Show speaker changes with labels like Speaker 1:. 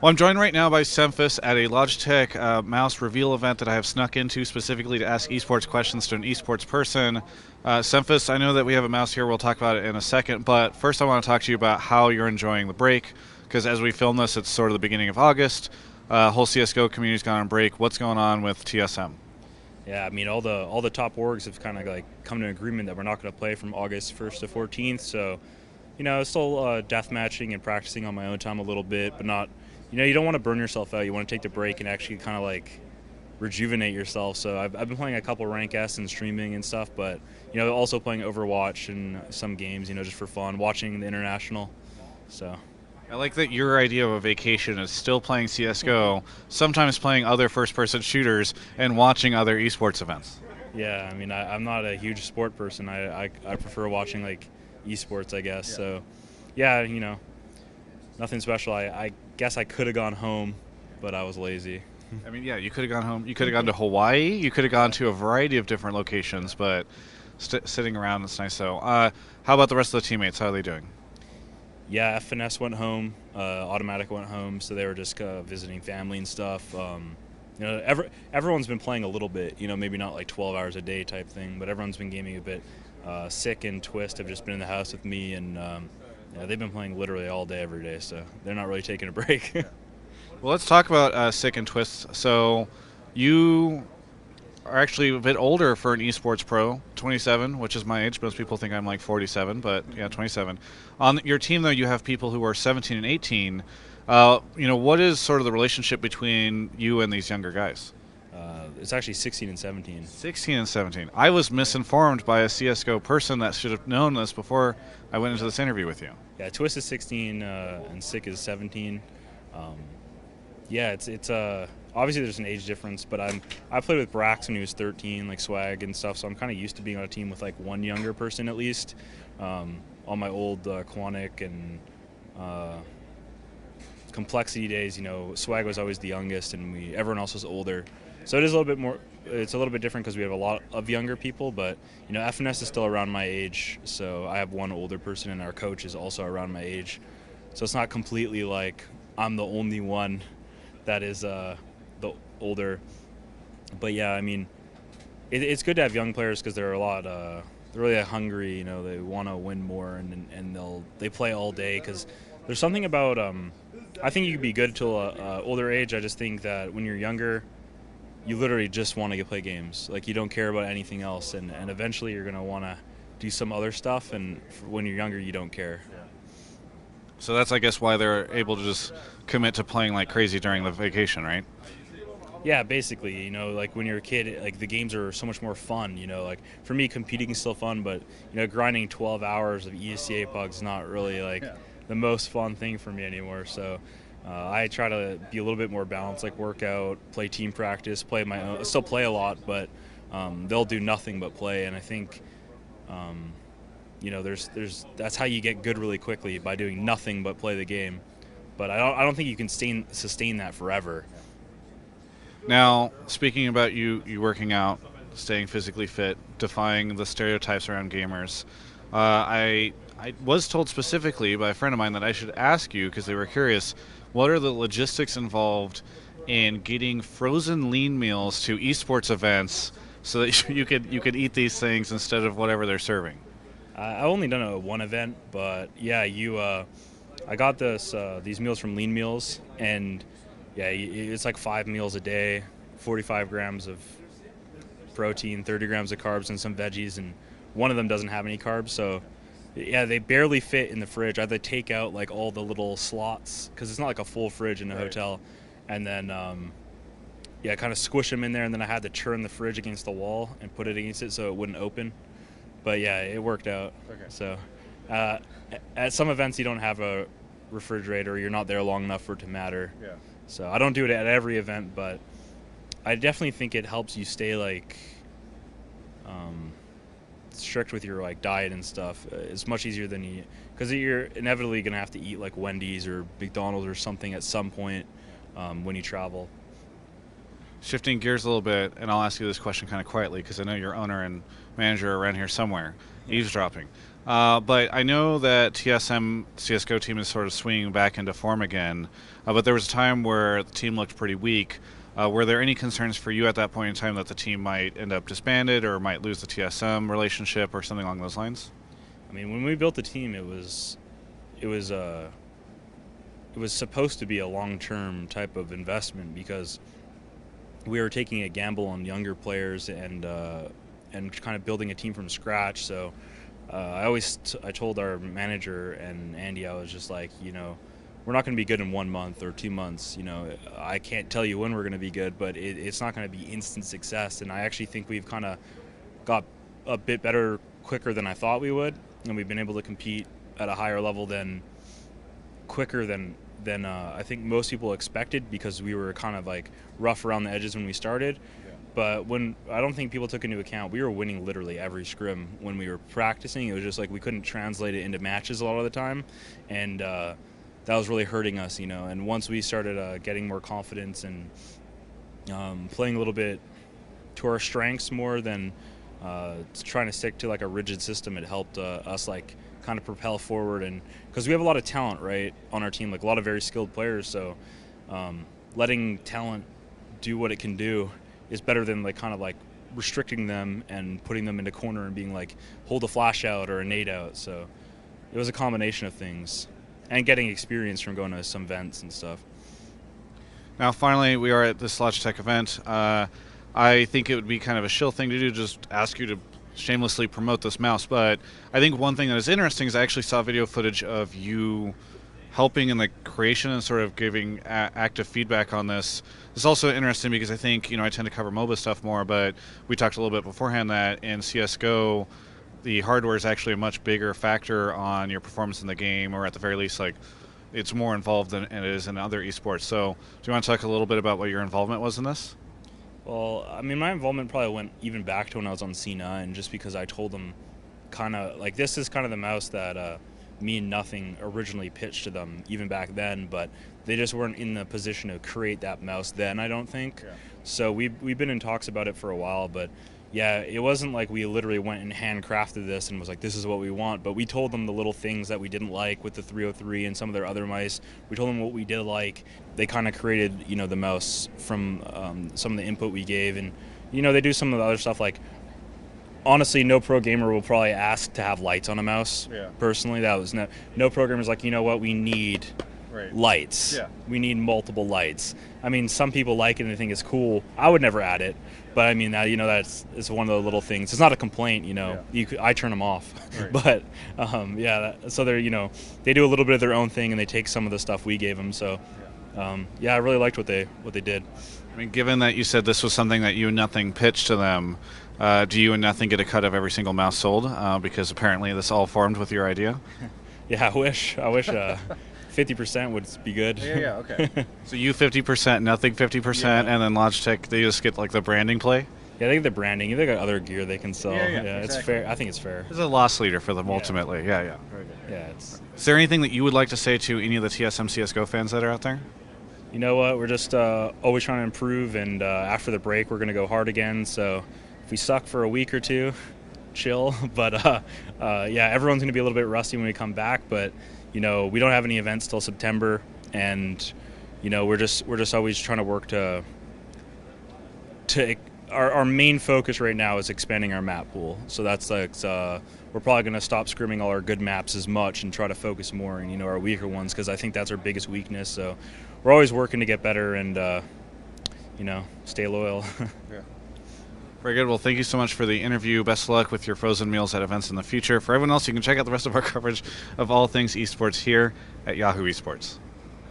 Speaker 1: Well, I'm joined right now by Semphis at a Logitech mouse reveal event that I have snuck into specifically to ask esports questions to an esports person. Semphis, I know that we have a mouse here. We'll talk about it in a second, but first I want to talk to you about how you're enjoying the break, because as we film this, it's sort of the beginning of August. Whole CS:GO community's gone on break. What's going on with TSM?
Speaker 2: Yeah, I mean all the top orgs have kind of like come to an agreement that we're not going to play from August 1st to 14th. So, still death matching and practicing on my own time a little bit, but not. You don't want to burn yourself out. You want to take the break and actually kind of like rejuvenate yourself. So I've been playing a couple rank S and streaming and stuff, but also playing Overwatch and some games, just for fun, watching the international. So.
Speaker 1: I like that your idea of a vacation is still playing CS:GO, sometimes playing other first-person shooters, and watching other esports events.
Speaker 2: Yeah, I mean, I'm not a huge sport person. I prefer watching like esports, I guess. Yeah. So, yeah, nothing special. I guess I could have gone home, but I was lazy.
Speaker 1: I mean, yeah, you could have gone home. You could have gone to Hawaii. You could have gone to a variety of different locations, but sitting around, it's nice. So, how about the rest of the teammates? How are they doing?
Speaker 2: Yeah, FNS went home. Automatic went home, so they were just visiting family and stuff. Everyone's been playing a little bit. Maybe not like 12 hours a day type thing, but everyone's been gaming a bit. Sick and Twist have just been in the house with me, and they've been playing literally all day, every day. So they're not really taking a break.
Speaker 1: Well, let's talk about Sick and Twist. So, you are actually a bit older for an esports pro, 27, which is my age. Most people think I'm like 47, but yeah, 27. On your team, though, you have people who are 17 and 18. What is sort of the relationship between you and these younger guys?
Speaker 2: It's actually 16 and 17.
Speaker 1: 16 and 17. I was misinformed by a CS:GO person that should have known this before I went into this interview with you.
Speaker 2: Yeah, Twist is 16 and Sick is 17. Yeah, it's obviously there's an age difference, but I played with Brax when he was 13, like Swag and stuff, so I'm kind of used to being on a team with like one younger person at least. On my old Quantic and Complexity days, Swag was always the youngest, and everyone else was older. So it is a little bit more. It's a little bit different because we have a lot of younger people, but FNS is still around my age, so I have one older person, and our coach is also around my age. So it's not completely like I'm the only one that is the older. But yeah, I mean, it's good to have young players because they're they're really hungry. They want to win more, and they play all day because there's something about I think you could be good till a older age. I just think that when you're younger, you literally just want to play games. Like, you don't care about anything else, and eventually you're gonna want to do some other stuff. And when you're younger, you don't care.
Speaker 1: So that's, I guess, why they're able to just commit to playing like crazy during the vacation, right?
Speaker 2: Yeah, basically, like when you're a kid, like the games are so much more fun. Like for me, competing is still fun, but grinding 12 hours of ESCA pugs is not really like the most fun thing for me anymore. So I try to be a little bit more balanced, like workout, play team practice, play my own. I still play a lot, but they'll do nothing but play, and I think. There's that's how you get good really quickly, by doing nothing but play the game. But I don't think you can sustain that forever.
Speaker 1: Now, speaking about you working out, staying physically fit, defying the stereotypes around gamers, I was told specifically by a friend of mine that I should ask you, because they were curious, what are the logistics involved in getting frozen lean meals to esports events so that you could eat these things instead of whatever they're serving?
Speaker 2: I've only done one event, but yeah, I got these meals from Lean Meals, and yeah, it's like 5 meals a day, 45 grams of protein, 30 grams of carbs, and some veggies, and one of them doesn't have any carbs, so yeah, they barely fit in the fridge. I had to take out like all the little slots, because it's not like a full fridge in a hotel, and then kind of squish them in there, and then I had to turn the fridge against the wall and put it against it so it wouldn't open. But yeah, it worked out. Okay. So at some events you don't have a refrigerator, you're not there long enough for it to matter. Yeah. So I don't do it at every event, but I definitely think it helps you stay like strict with your like diet and stuff. It's much easier than because you're inevitably gonna have to eat like Wendy's or McDonald's or something at some point when you travel.
Speaker 1: Shifting gears a little bit, and I'll ask you this question kind of quietly because I know your owner and manager are around here somewhere, eavesdropping. But I know that TSM CS:GO team is sort of swinging back into form again. But there was a time where the team looked pretty weak. Were there any concerns for you at that point in time that the team might end up disbanded or might lose the TSM relationship or something along those lines?
Speaker 2: I mean, when we built the team, it was it was supposed to be a long-term type of investment because we were taking a gamble on younger players and kind of building a team from scratch. So I told our manager and Andy, I was just like, we're not going to be good in 1 month or 2 months. I can't tell you when we're going to be good, but it's not going to be instant success. And I actually think we've kind of got a bit better quicker than I thought we would, and we've been able to compete at a higher level quicker than I think most people expected, because we were kind of like rough around the edges when we started. Yeah. But when I don't think people took into account, we were winning literally every scrim when we were practicing. It was just like we couldn't translate it into matches a lot of the time, and that was really hurting us, And once we started getting more confidence and playing a little bit to our strengths more than trying to stick to like a rigid system, it helped us like kind of propel forward. And because we have a lot of talent right on our team, like a lot of very skilled players, so letting talent do what it can do is better than like kind of like restricting them and putting them in a corner and being like, hold a flash out or a nade out. So it was a combination of things, and getting experience from going to some events and stuff.
Speaker 1: Now, finally, we are at this Logitech event. I think it would be kind of a shill thing to do, just ask you to shamelessly promote this mouse. But I think one thing that is interesting is I actually saw video footage of you helping in the creation and sort of giving active feedback on this. It's also interesting because I think, I tend to cover MOBA stuff more, but we talked a little bit beforehand that in CSGO, the hardware is actually a much bigger factor on your performance in the game, or at the very least, like, it's more involved than it is in other esports. So do you want to talk a little bit about what your involvement was in this?
Speaker 2: Well, I mean, my involvement probably went even back to when I was on C9, just because I told them kind of, like, this is kind of the mouse that me and Nothing originally pitched to them even back then, but they just weren't in the position to create that mouse then, I don't think. Yeah. So we've been in talks about it for a while, but yeah, it wasn't like we literally went and handcrafted this and was like, this is what we want, but we told them the little things that we didn't like with the 303 and some of their other mice. We told them what we did like. They kind of created, the mouse from some of the input we gave, and, they do some of the other stuff. Like, honestly, no pro gamer will probably ask to have lights on a mouse. Yeah. Personally, that was no programmer's like, what, we need lights. Yeah. We need multiple lights. I mean, some people like it and they think it's cool. I would never add it. But I mean, it's one of the little things. It's not a complaint, Yeah. I turn them off, right. But so they're they do a little bit of their own thing and they take some of the stuff we gave them. So I really liked what they did.
Speaker 1: I mean, given that you said this was something that you and Nothing pitched to them, do you and Nothing get a cut of every single mouse sold? Because apparently this all formed with your idea.
Speaker 2: Yeah, I wish. 50% would be good.
Speaker 1: Yeah, okay. So you 50%, Nothing 50%, yeah. And then Logitech, they just get like the branding play?
Speaker 2: Yeah, they get the branding. They got other gear they can sell. Yeah, exactly. It's fair. I think it's fair.
Speaker 1: It's a loss leader for them ultimately. Yeah.
Speaker 2: Very good. Yeah.
Speaker 1: Is there anything that you would like to say to any of the TSM CSGO fans that are out there?
Speaker 2: You know what? We're just always trying to improve, and after the break, we're going to go hard again. So if we suck for a week or two, chill. But everyone's going to be a little bit rusty when we come back. But we don't have any events till September, and we're just always trying to work to our main focus right now is expanding our map pool. So that's like we're probably going to stop scrimming all our good maps as much and try to focus more on our weaker ones, because I think that's our biggest weakness. So we're always working to get better and stay loyal.
Speaker 1: Yeah. Very good. Well, thank you so much for the interview. Best of luck with your frozen meals at events in the future. For everyone else, you can check out the rest of our coverage of all things esports here at Yahoo Esports.